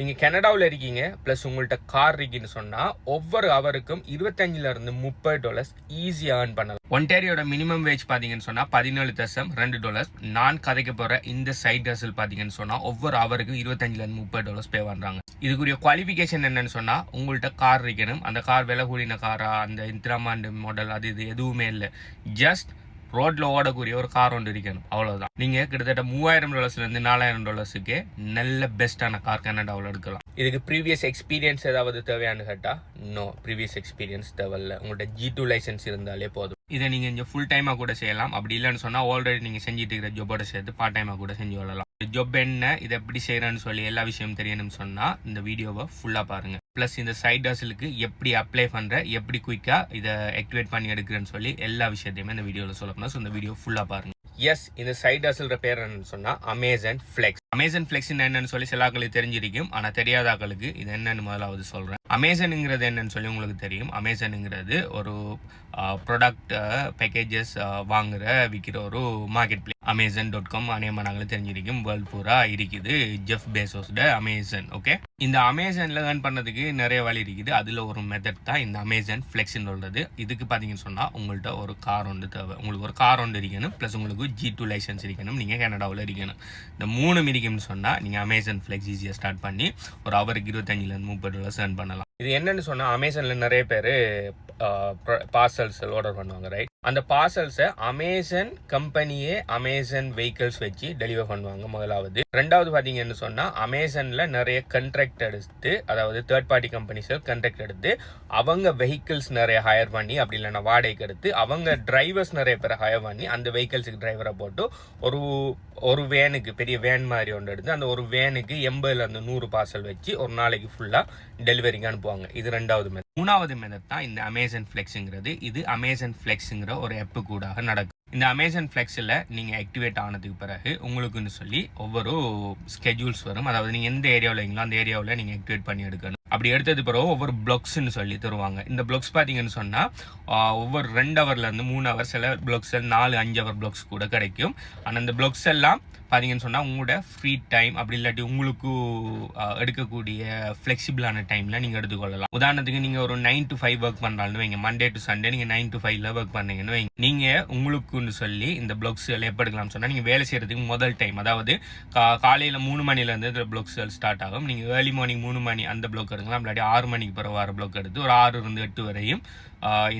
நீங்கள் கனடாவில் இருக்கீங்க ப்ளஸ் உங்கள்கிட்ட கார் இருக்குன்னு சொன்னால் ஒவ்வொரு ஹவருக்கும் $25 ஈஸியாக ஏர்ன் பண்ணலாம். ஒன்டாரியோட மினிமம் வேஜ் பார்த்தீங்கன்னு சொன்னால் $17.2. நான் கதைக்க போகிற இந்த சைட் ஹசில் பார்த்தீங்கன்னு சொன்னால் ஒவ்வொரு ஹவருக்கும் $25-30 பே பண்ணுறாங்க. இதுக்குரிய குவாலிஃபிகேஷன் என்னன்னு சொன்னால் உங்கள்கிட்ட கார் இருக்கணும். அந்த கார் விலை கூடின காரா, அந்த இன்த்ராமாண்டு மாடல் அது இது எதுவுமே இல்லை. ஜஸ்ட் ரோட்ல ஓடக்கூடிய ஒரு கார் ஒன்று இருக்கணும், அவ்வளவுதான். நீங்க கிட்டத்தட்ட $3000 $4000 நல்ல பெஸ்டான கார் கனடாவில் எடுக்கலாம். இதுக்கு ப்ரீவியஸ் எக்ஸ்பீரியன்ஸ் ஏதாவது தேவையானு கேட்டா நோ, ப்ரீவியஸ் எக்ஸ்பீரியன்ஸ் தேவையில்ல. உங்கள்ட்ட G2 லைசன்ஸ் இருந்தாலே போதும். இதை நீங்க இங்க ஃபுல் டைமா கூட செய்யலாம். அப்படி இல்லைன்னு சொன்னா ஆல்ரெடி நீங்க செஞ்சுட்டு இருக்கிற ஜாபோட சேர்த்து பார்ட் டைமா கூட செஞ்சு கொள்ளலாம். ஜாப் என்ன, இதை எப்படி செய்யறேன்னு சொல்லி எல்லா விஷயம் தெரியணும்னு சொன்னா இந்த வீடியோவை ஃபுல்லா பாருங்க. பிளஸ் இந்த சைட் ஹசிலுக்கு எப்படி அப்ளை பண்ற, எப்படி குயிக்கா இதை ஆக்டிவேட் பண்ணி எடுக்கிறேன்னு சொல்லி எல்லா விஷயத்தையுமே இந்த வீடியோவில் சொல்லணும். ஸோ இந்த வீடியோ ஃபுல்லா பாருங்க. எஸ், இந்த சைட் ஹசில்ற பேர் என்னன்னு சொன்னா அமேசான் ஃபிளெக்ஸ். அமேசான் ஃபிளெக்ஸ் என்னன்னு சொல்லி சில ஆக்களுக்கு தெரிஞ்சிருக்கும், ஆனா தெரியாத ஆக்களுக்கு இது என்னன்னு முதலாவது சொல்றேன். அமேசானுங்கிறது என்னன்னு சொல்லி உங்களுக்கு தெரியும். அமேசானுங்கிறது ஒரு ப்ராடக்ட் பேக்கேஜஸ் வாங்குற விற்கிற ஒரு மார்க்கெட் பிளேஸ். Amazon.com அநேகமாக நாங்களும் தெரிஞ்சிருக்கும், வேர்ல்ட் பூரா இருக்குது. Jeff பேசோஸ்ட Amazon. ஓகே, இந்த அமேசான்ல ஏர்ன் பண்ணதுக்கு நிறைய வழி இருக்குது. அதுல ஒரு மெத்தட் தான் இந்த அமேசான் ஃபிளெக்ஸ்ன்னு சொல்றது. இதுக்கு பார்த்தீங்கன்னு சொன்னா உங்கள்கிட்ட ஒரு கார் ஒன்று தேவை. உங்களுக்கு ஒரு கார் ஒன்று இருக்கணும், பிளஸ் உங்களுக்கு G2 லைசன்ஸ் இருக்கணும், நீங்க கனடாவில் இருக்கணும். இந்த 3 இருக்குன்னு சொன்னா நீங்க அமேசான் ஃபிளெக்ஸ் ஈஸியாக ஸ்டார்ட் பண்ணி ஒரு அவருக்கு $25-30 ஏர்ன் பண்ணலாம். இது என்னன்னு சொன்னா அமேசான்ல நிறைய பேர் பார்சல்ஸ் ஆர்டர் பண்ணுவாங்க, ரைட்? அந்த பார்சல்ஸை அமேசான் கம்பெனியே அமேசான் வெஹிக்கிள்ஸ் வச்சு டெலிவர் பண்ணுவாங்க முதலாவது. ரெண்டாவது பார்த்தீங்கன்னு சொன்னால் அமேசானில் நிறைய கண்ட்ராக்ட் எடுத்து, அதாவது தேர்ட் பார்ட்டி கம்பெனிஸ் கண்ட்ராக்ட் எடுத்து அவங்க வெஹிக்கிள்ஸ் நிறைய ஹையர் பண்ணி, அப்படி இல்லைன்னா வாடகைக்கு எடுத்து அவங்க டிரைவர்ஸ் நிறைய பேரை ஹையர் பண்ணி அந்த வெஹிக்கிள்ஸுக்கு டிரைவரை போட்டு ஒரு வேனுக்கு, பெரிய வேன் மாதிரி ஒன்று எடுத்து அந்த ஒரு வேனுக்கு 80-100 பார்சல் வச்சு ஒரு நாளைக்கு ஃபுல்லாக டெலிவரிங்க அனுப்புவாங்க. இது ரெண்டாவது மெத்தட். மூணாவது மெத்தட் தான் இந்த அமேசான் ஃபிளெக்ஸுங்கிறது. இது அமேசான் ஃபிளெக்ஸுங்கிற ஒரு ஆப்பு கூட நடக்கும். இந்த அமேசான் ஃபிளெக்ஸில் நீங்கள் ஆக்டிவேட் ஆனதுக்கு பிறகு உங்களுக்குன்னு சொல்லி ஒவ்வொரு ஸ்கெட்யூல்ஸ் வரும். அதாவது நீங்கள் எந்த ஏரியாவில் இருக்கீங்களோ அந்த ஏரியாவில் நீங்கள் ஆக்டிவேட் பண்ணி எடுக்கணும். அப்படி எடுத்தது பிறகு ஒவ்வொரு பிளாக்ஸ்ன்னு சொல்லி தருவாங்க. இந்த பிளாக்ஸ் பார்த்தீங்கன்னு சொன்னால் ஒவ்வொரு 2 ஹவர்லேருந்து 3 ஹவர், சில பிளாக்ஸ் 4-5 ஹவர் பிளாக்ஸ் கூட கிடைக்கும். ஆனால் இந்த பிளாக்ஸ் எல்லாம் பார்த்தீங்கன்னு சொன்னால் உங்களோட ஃப்ரீ டைம், அப்படி இல்லாட்டி உங்களுக்கு எடுக்கக்கூடிய ஃப்ளெக்சிபிளான டைமில் நீங்கள் எடுத்துக்கொள்ளலாம். உதாரணத்துக்கு நீங்கள் ஒரு 9 to 5 ஒர்க் பண்ணுறாலும் வைங்க, மண்டே டு சண்டே நீங்கள் 9 to 5 ஒர்க் பண்ணீங்கன்னு வைங்க. நீங்கள் உங்களுக்குன்னு சொல்லி இந்த பிளாக்ஸ்கள் எப்போ எடுக்கலாம்னு சொன்னால் நீங்கள் வேலை செய்கிறதுக்கு முதல் டைம், அதாவது காலையில் 3 மணிலேருந்து இந்த பிளாக்ஸ்கள் ஸ்டார்ட் ஆகும். நீங்கள் ஏர்லி மார்னிங் 3 மணி அந்த பிளாக் எடுக்கலாம், இல்லாட்டி 6 மணிக்கு பிறகு வர பிளாக் எடுத்து ஒரு 6-8 வரையும்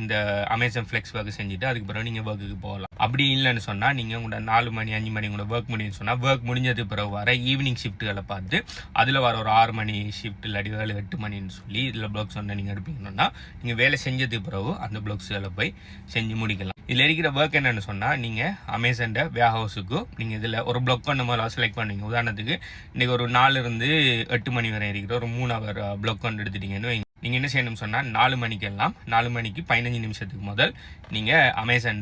இந்த அமேசான் ஃபிளெக்ஸ் ஒர்க் செஞ்சுட்டு அதுக்கு பிறகு நீங்கள் ஒர்க்குக்கு போகலாம். அப்படி இல்லைன்னு சொன்னால் நீங்கள் உங்களோட 4 மணி 5 மணி உங்களோட ஒர்க் முடியும்னு சொன்னால் ஒர்க் முடிஞ்சதுக்கு பிறகு வர ஈவினிங் ஷிஃப்ட்டுகளை பார்த்து அதில் வர ஒரு 6 மணி ஷிஃப்ட் இல்லாட்டி 7-8 மணின்னு சொல்லி இதில் பிளாக்ஸ் ஒன்று நீங்கள் எடுப்பீங்கன்னா நீங்கள் வேலை செஞ்சதுக்கு பிறகு அந்த பிளாக்ஸ்களை போய் செஞ்சு முடிக்கலாம். இதில் இருக்கிற ஒர்க் என்னன்னு சொன்னால் நீங்கள் அமேசான் வேர் ஹவுஸுக்கு நீங்கள் இதில் ஒரு பிளாக் பண்ண மாதிரி செலக்ட் பண்ணுவீங்க. உதாரணத்துக்கு இன்றைக்கி ஒரு 4-8 மணி வரை இருக்கிற ஒரு 3 ஹவர் பிளாக் கொண்டு எடுத்துட்டீங்கன்னு நீங்கள் என்ன செய்யணும்னு சொன்னால் 4 மணிக்கெல்லாம் 4 மணிக்கு 15 நிமிஷத்துக்கு முதல் நீங்கள் அமேசான்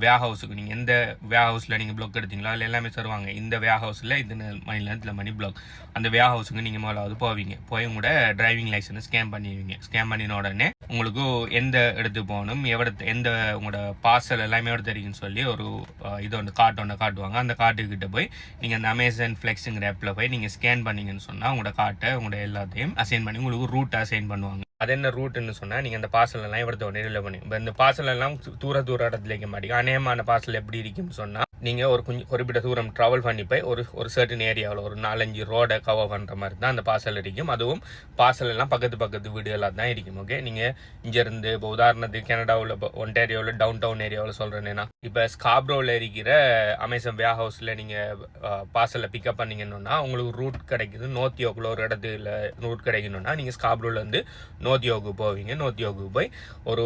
வேர் ஹவுஸுக்கு, நீங்கள் எந்த வேர் ஹவுஸில் நீங்கள் பிளாக் எடுத்தீங்களோ அதில் எல்லாமே தருவாங்க. இந்த வேர் ஹவுஸில் இந்த மணிலேருந்து மணி பிளாக், அந்த வேர் ஹவுஸுக்கு நீங்கள் முதலாவது போவீங்க. போய் உங்களோட டிரைவிங் லைசன்ஸ் ஸ்கேன் பண்ணுவீங்க. ஸ்கேன் பண்ணின உடனே உங்களுக்கு எந்த இடத்துக்கு போகணும், எந்த உங்களோட பார்சல் எல்லாமே எடுத்து தெரியுன்னு சொல்லி ஒரு இது ஒன்று காட்டுவாங்க. அந்த கார்ட்டுக்கிட்ட போய் நீங்கள் அந்த அமேசான் ஃபிளெக்ஸுங்கிற ஆப்பில் போய் நீங்கள் ஸ்கேன் பண்ணீங்கன்னு சொன்னால் உங்களோட கார்ட்டை உங்களோட எல்லாத்தையும் அசைன் பண்ணி உங்களுக்கு ரூட் அசைன் பண்ணுவாங்க. அது என்ன ரூட்டுன்னு சொன்னால் நீங்கள் அந்த பார்சல் எல்லாம் எடுத்த உடனே இல்லை பண்ணி, இப்போ இந்த பார்சல் எல்லாம் தூர இடத்துல வைக்க மாட்டீங்க. அநேகமான பார்சல் எப்படி இருக்குன்னு சொன்னால் நீங்கள் ஒரு குறிப்பிட்ட தூரம் ட்ராவல் பண்ணி போய் ஒரு சர்டன் ஏரியாவில் ஒரு 4-5 ரோடை கவர் பண்ணுற மாதிரி தான் அந்த பார்சல் இருக்கும். அதுவும் பார்சல் எல்லாம் பக்கத்து வீடுகளாக தான் இருக்கும். ஓகே, நீங்கள் இங்கேருந்து இப்போ உதாரணத்துக்கு கனடாவில் இப்போ ஒன்டாரியோவில் டவுன் டவுன் ஏரியாவில் சொல்கிறேன்னா இப்போ ஸ்காப்ரோவில் இருக்கிற அமேசான் வேர் ஹவுஸில் நீங்கள் பார்சலில் பிக்கப் பண்ணீங்கன்னா உங்களுக்கு ரூட் கிடைக்குது. நோர்த்யோக்கில் ஒரு இடத்துல ரூட் கிடைக்கணும்னா நீங்கள் ஸ்காப்ரோலேருந்து நோர்த்யோக்கு போவீங்க. நோர்த்யோக்கு போய் ஒரு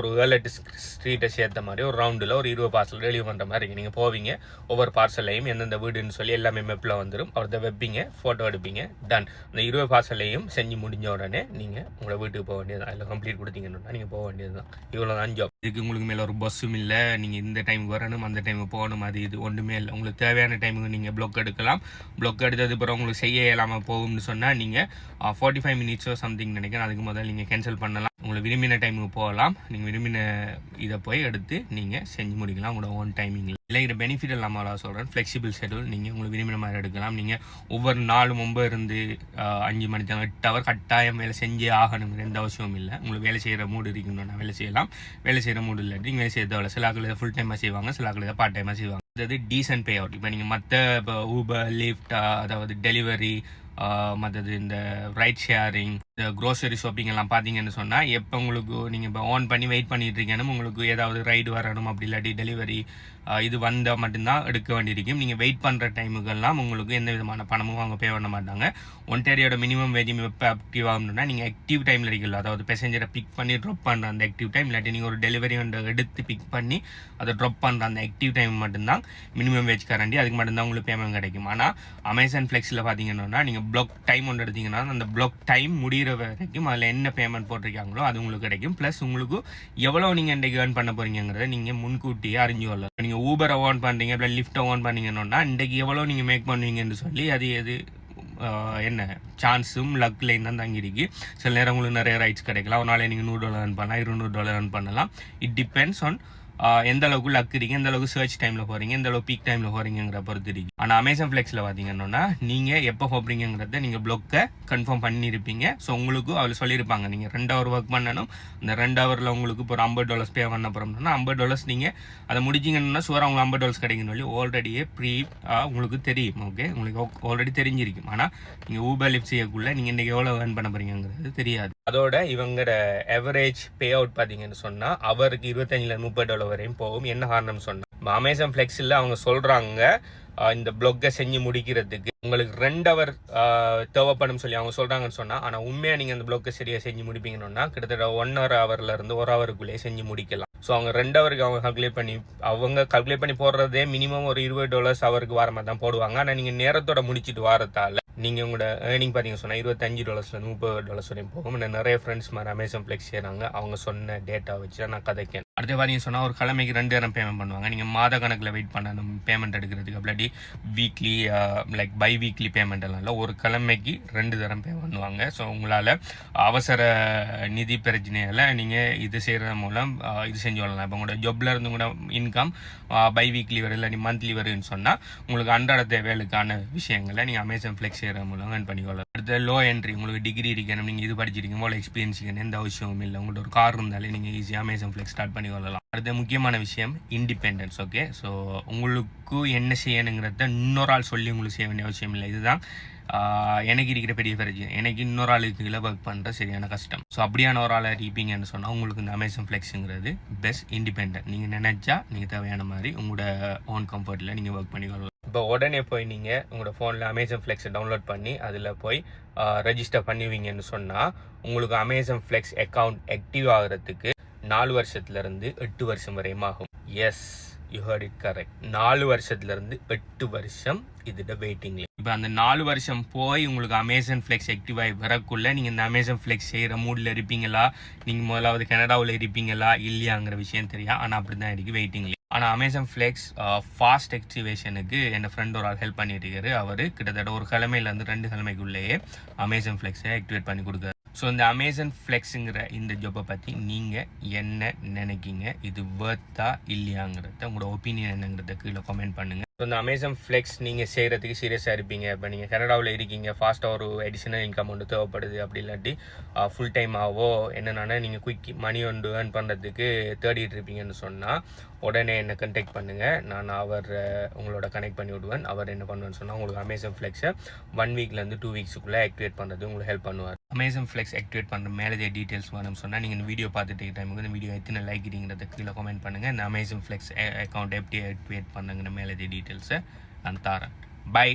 7-8 ஸ்ட்ரீட்டை சேர்த்த மாதிரி ஒரு ரவுண்டில் ஒரு 20 பார்சல் டெலிவரி பண்ணுற மாதிரி இருக்கு. நீங்கள் போவீங்க, ஒவ்வொரு பார்சலையும் எந்தெந்த வீடுன்னு சொல்லி எல்லாமே மெப்பில் வந்துடும். அவர்கிட்ட வைப்பீங்க, ஃபோட்டோ எடுப்பீங்க, டன். அந்த 20 பார்சலையும் செஞ்சு முடிஞ்ச உடனே நீங்கள் உங்களோட வீட்டுக்கு போக வேண்டியது தான். இல்லை கம்ப்ளீட் கொடுத்தீங்கன்னா நீங்கள் போக வேண்டியது தான். இவ்வளோ தான் ஜாப். இதுக்கு உங்களுக்கு மேலே ஒரு பஸ்ஸும் இல்லை, நீங்கள் இந்த டைமுக்கு வரணும் அந்த டைமுக்கு போகணும், அது இது ஒன்றுமே இல்லை. உங்களுக்கு தேவையான டைமுக்கு நீங்கள் ப்ளாக் எடுக்கலாம். ப்ளாக் எடுத்தது பிறகு உங்களுக்கு செய்ய இயலாமல் போகும்னு சொன்னால் நீங்கள் 45 மினிட்ஸோ சம்திங் நினைக்கிறேன், அதுக்கு முதல்ல நீங்கள் கேன்சல் பண்ணலாம். உங்களை விரும்பின டைமுக்கு போகலாம். நீங்கள் விரும்பின இதை போய் எடுத்து நீங்கள் செஞ்சு முடிக்கலாம் உங்களோட ஓன் டைமிங்கில். இல்லை இது பெனிஃபிட் இல்லாமல் சொல்கிறேன், ஃப்ளெக்சிபிள் ஷெடியூல். நீங்கள் உங்களுக்கு விரும்பின மாதிரி எடுக்கலாம். நீங்கள் ஒவ்வொரு நாளும் 9 5 மணி தான் 8 ஹவர் கட்டாயம் வேலை செஞ்சே ஆகணுங்கிற எந்த அவசியமும் இல்லை. உங்களுக்கு வேலை செய்கிற மூடு இருக்கணும்னா வேலை செய்யலாம். வேலை செய்கிற மூடு இல்லாட்டி நீங்கள் வேலை செய்யறத சில ஆக்கள் இதை ஃபுல் டைமாக செய்வாங்க, சில ஆக்கள் இதை பார்ட் டைமாக செய்வாங்க. அதாவது டீசன்ட் பே அவுட். இப்போ நீங்கள் மற்ற இப்போ ஊபர், லிஃப்ட், அதாவது டெலிவரி, மற்றது இந்த ரைட் ஷேரிங், இந்த க்ரோசரி ஷாப்பிங் எல்லாம் பார்த்தீங்கன்னு சொன்னால், எப்போ உங்களுக்கு நீங்கள் இப்போ ஆன் பண்ணி வெயிட் பண்ணிட்டு இருக்கேன்னு உங்களுக்கு ஏதாவது ரைடு வரணும் அப்படி இல்லாட்டி டெலிவரி இது வந்தால் மட்டும்தான் எடுக்க வேண்டியிருக்கும். நீங்கள் வெயிட் பண்ணுற டைமுக்கெல்லாம் உங்களுக்கு எந்த விதமான பணமும் அவங்க பே பண்ண மாட்டாங்க. ஒன்டேரியோட மினிமம் வேஜும் எப்போ ஆக்டிவ் ஆகணும்னா நீங்கள் ஆக்டிவ் டைமில் இருக்கல, அதாவது பேசஞ்சரை பிக் பண்ணி ட்ராப் பண்ணுற அந்த ஆக்டிவ் டைம், இல்லாட்டி நீங்கள் ஒரு டெலிவரி வந்து எடுத்து பிக் பண்ணி அதை ட்ராப் பண்ணுற அந்த ஆக்டிவ் டைம் மட்டும்தான் மினிமம் வேஜ் கரண்டி, அதுக்கு மட்டும்தான் உங்களுக்கு பேமெண்ட் கிடைக்கும். ஆனால் அமேசான் ஃப்ளெக்ஸில் பார்த்தீங்கன்னா நீங்கள் ப்ளாக் டைம் ஒன்று எடுத்தீங்கன்னா அந்த ப்ளாக் டைம் முடிகிற வரைக்கும் அதில் என்ன பேமெண்ட் போட்டிருக்காங்களோ அது உங்களுக்கு கிடைக்கும். ப்ளஸ் உங்களுக்கு எவ்வளோ நீங்கள் இன்றைக்கு ஏர்ன் பண்ண போகிறீங்கிறத நீங்கள் முன்கூட்டியே அறிஞ்சு கொள்ளலாம். நீங்கள் ஊபரை ஓன் பண்ணுறீங்க, இல்லை லிஃப்ட்டை ஓன் பண்ணீங்கன்னா இன்றைக்கு எவ்வளோ நீங்கள் மேக் பண்ணுவீங்கன்னு சொல்லி அது எது என்ன சான்ஸும் லக்லையும் தான் தங்கிருக்கு. சில நேரம் உங்களுக்கு நிறைய ரைட்ஸ் கிடைக்கலாம். ஒரு நாளே நீங்கள் $100 earn பண்ணலாம், $200 earn பண்ணலாம். இட் டிபெண்ட்ஸ் ஆன் எந்த அளவுக்கு லக் இருக்கீங்க, எந்த அளவுக்கு சர்ச் டைமில் போகிறீங்க, எந்த அளவுக்கு பீக் டைமில் போகிறீங்கிற பொறுத்து இருக்கு. ஆனால் அமேசான் ஃப்ளெக்ஸில் பார்த்தீங்கன்னா நீங்கள் எப்போ போகிறீங்கிறத நீங்கள் ப்ளாக்கை கன்ஃபார்ம் பண்ணியிருப்பீங்க. ஸோ உங்களுக்கு அதில் சொல்லியிருப்பாங்க நீங்கள் 2 ஹவர் ஒர்க் பண்ணணும். அந்த 2 ஹவரில் உங்களுக்கு இப்போ ஒரு $50 பே பண்ண போகிறோம்னா $50 நீங்கள் அதை முடிச்சிங்கன்னா ஷுவராக உங்களுக்கு $50 கிடைக்குன்னு சொல்லி ஆல்ரெடியே உங்களுக்கு தெரியும். ஓகே, உங்களுக்கு ஆல்ரெடி தெரிஞ்சிருக்கும். ஆனால் நீங்கள் ஊபர் லிஃப்ட் செய்யக்குள்ள நீங்கள் இன்றைக்கி எவ்வளோ ஏர்ன் பண்ண போகிறீங்கிறது தெரியாது. அதோட இவங்களோட எவரேஜ் பே அவுட் பார்த்தீங்கன்னு சொன்னால் அவருக்கு $25-30 வரையும் போகும். என்ன காரணம் சொன்னால் அமேசான் ஃப்ளெக்ஸில் அவங்க சொல்கிறாங்க இந்த ப்ளாக்கை செஞ்சு முடிக்கிறதுக்கு உங்களுக்கு 2 ஹவர் தேவைப்படும் சொல்லி அவங்க சொல்கிறாங்கன்னு சொன்னால், ஆனால் உண்மையாக நீங்கள் அந்த ப்ளாக்கை சரியாக செஞ்சு முடிப்பீங்கன்னா கிட்டத்தட்ட 1 ஹவர்லேருந்து 1 ஹவருக்குள்ளேயே செஞ்சு முடிக்கலாம். ஸோ அவங்க 2 ஹவருக்கு அவங்க கால்குலேட் பண்ணி போடுறதே மினிமம் ஒரு $20 ஹவருக்கு வர மாதிரி தான் போடுவாங்க. ஆனால் நீங்கள் நேரத்தோட முடிச்சுட்டு வரதால நீங்கள் உங்களோட ஏர்னிங் பார்த்தீங்கன்னு சொன்னால் $25-30 வரையும் போகும். நிறைய ஃப்ரெண்ட்ஸ் மாதிரி அமேசான் ஃப்ளெக்ஸ் செய்கிறாங்க. அவங்க சொன்ன டேட்டா வச்சு நான் கதைக்கேன். அடுத்து பார்த்தீங்கன்னு சொன்னால் ஒரு கிழமைக்கு 2 நேரம் பேமெண்ட் பண்ணுவாங்க. நீங்கள் மாத கணக்கில் வெயிட் பண்ணணும் பேமெண்ட் எடுக்கிறதுக்கு. அப்படி weekly like by weekly payment எல்லாம் இல்லை, ஒரு கிழமைக்கு 2 தரம் பே பண்ணுவாங்க. ஸோ உங்களால் அவசர நிதி பிரச்சனையால் நீங்கள் இது செய்கிறது மூலம் இது செஞ்சு வரலாம். இப்போ உங்களோட ஜாப்ல இருந்து உங்களோட இன்கம் பை வீக்லி வரும் இல்லை மந்த்லி வருதுன்னு சொன்னால் உங்களுக்கு அன்றாட தேவைகளுக்கான விஷயங்களை நீங்கள் அமேசான் ஃப்ளெக்ஸ் செய்கிற மூலம் ஏர்ன் பண்ணிக்கொள்ளலாம். அடுத்த லோ என்ட்ரி, உங்களுக்கு டிகிரி இருக்கணும், நீங்கள் இது படிச்சிருக்கீங்க, உங்களோட எக்ஸ்பீரியன்ஸ் இருக்கணும், எந்த அவசியமும் இல்லை. உங்களோட ஒரு கார் இருந்தாலே நீங்கள் ஈஸியாக அமேசான் ஃப்ளெக்ஸ் ஸ்டார்ட் பண்ணி கொள்ளலாம். அடுத்த முக்கியமான விஷயம் இண்டிபெண்டன்ஸ். ஓகே, ஸோ உங்களுக்கு என்ன செய்யணுங்கிறத இன்னொரு ஆள் சொல்லி உங்களுக்கு செய்ய வேண்டிய அவசியம் இல்லை. இதுதான் எனக்கு இருக்கிற பெரிய பிரச்சனை. எனக்கு இன்னொரு ஆளுக்கு கீழே ஒர்க் பண்ணுற சரியான கஷ்டம். ஸோ அப்படியான ஒரு ஆளை இருப்பீங்கன்னு சொன்னால் உங்களுக்கு இந்த அமேசான் ஃப்ளெக்ஸுங்கிறது பெஸ்ட் இண்டிபெண்டன்ட். நீங்கள் நினைச்சா நீங்கள் தேவையான மாதிரி உங்களோட ஓன் கம்ஃபர்ட்டில் நீங்கள் ஒர்க் பண்ணிக்கொள்ளலாம். இப்போ உடனே போய் நீங்கள் உங்களோட ஃபோனில் அமேசான் ஃப்ளெக்ஸை டவுன்லோட் பண்ணி அதில் போய் ரெஜிஸ்டர் பண்ணுவீங்கன்னு சொன்னால் உங்களுக்கு அமேசான் ஃப்ளெக்ஸ் அக்கௌண்ட் ஆக்டிவ் ஆகிறதுக்கு 4 வருஷத்துலேருந்து 8 வருஷம் வரையும் ஆகும். Yes, you heard it correct. 4 வருஷத்துலேருந்து 8 வருஷம் இதோட வெயிட்டிங்ல. இப்போ அந்த 4 வருஷம் போய் உங்களுக்கு அமேசான் ஃப்ளெக்ஸ் ஆக்டிவ் ஆகி வரக்குள்ள நீங்கள் இந்த அமேசான் ஃப்ளெக்ஸ் செய்கிற மூடில் இருப்பீங்களா, நீங்கள் முதலாவது கனடாவில் இருப்பீங்களா இல்லையாங்கிற விஷயம் தெரியும். ஆனால் அப்படி தான் இருக்குது வெயிட்டிங்ல. ஆனால் அமேசான் ஃப்ளெக்ஸ் ஃபாஸ்ட் ஆக்டிவேஷனுக்கு என் ஃப்ரெண்ட் ஒரு ஆள் ஹெல்ப் பண்ணிட்டு இருக்காரு. அவர் கிட்டத்தட்ட ஒரு கிழமையிலேருந்து 2 கிழமைக்குள்ளேயே அமேசான் ஃப்ளெக்ஸை ஆக்டிவேட் பண்ணி கொடுக்குறாரு. ஸோ இந்த அமேசான் ஃப்ளெக்ஸுங்கிற இந்த ஜாப்பை பற்றி நீங்கள் என்ன நினைக்கிங்க, இது வர்த்தா இல்லையாங்கிறத உங்களோட ஒப்பீனியன் என்னங்கிறத கீழே கமெண்ட் பண்ணுங்கள். ஸோ இந்த அமேசான் ஃப்ளெக்ஸ் நீங்கள் செய்கிறதுக்கு சீரியஸாக இருப்பீங்க. இப்போ நீங்கள் கனடாவில் இருக்கீங்க, ஃபாஸ்ட்டாக ஒரு அடிஷனல் இன்கம் ஒன்று தேவைப்படுது, அப்படி இல்லாட்டி ஃபுல் டைமாகவோ என்னென்னா நீங்கள் குயிக் மணி ஒன்று ஏர்ன் பண்ணுறதுக்கு தேடிட்டு இருப்பீங்கன்னு சொன்னால் உடனே என்னை கண்டெக்ட் பண்ணுங்கள். நான் உங்களோட கனெக்ட் பண்ணி விடுவேன். அவர் என்ன பண்ணுவேன்னு சொன்னால் உங்களுக்கு அமேசான் ஃப்ளெக்ஸை 1 வீக்லேருந்து 2 வீக்ஸுக்குள்ளே ஆக்டிவேட் பண்ணுறது உங்களுக்கு ஹெல்ப் பண்ணுவார். அமேசான் ஃப்ளெக்ஸ் ஆக்டிவேட் பண்ணுற மேலே டீட்டெயில்ஸ் வேணும்னு சொன்னால் நீங்கள் இந்த வீடியோ பார்த்துட்டு டைமுக்கு இந்த வீடியோ எத்தனை லைக் இடிங்கிறத கீழே கமெண்ட் பண்ணுங்கள். இந்த அமேசான் ஃப்ளெக்ஸ் அக்கௌண்ட் எப்படி ஆக்டிவேட் பண்ணுங்கிற மேலே டீட்டெயில்ஸை நான் தரேன். பை.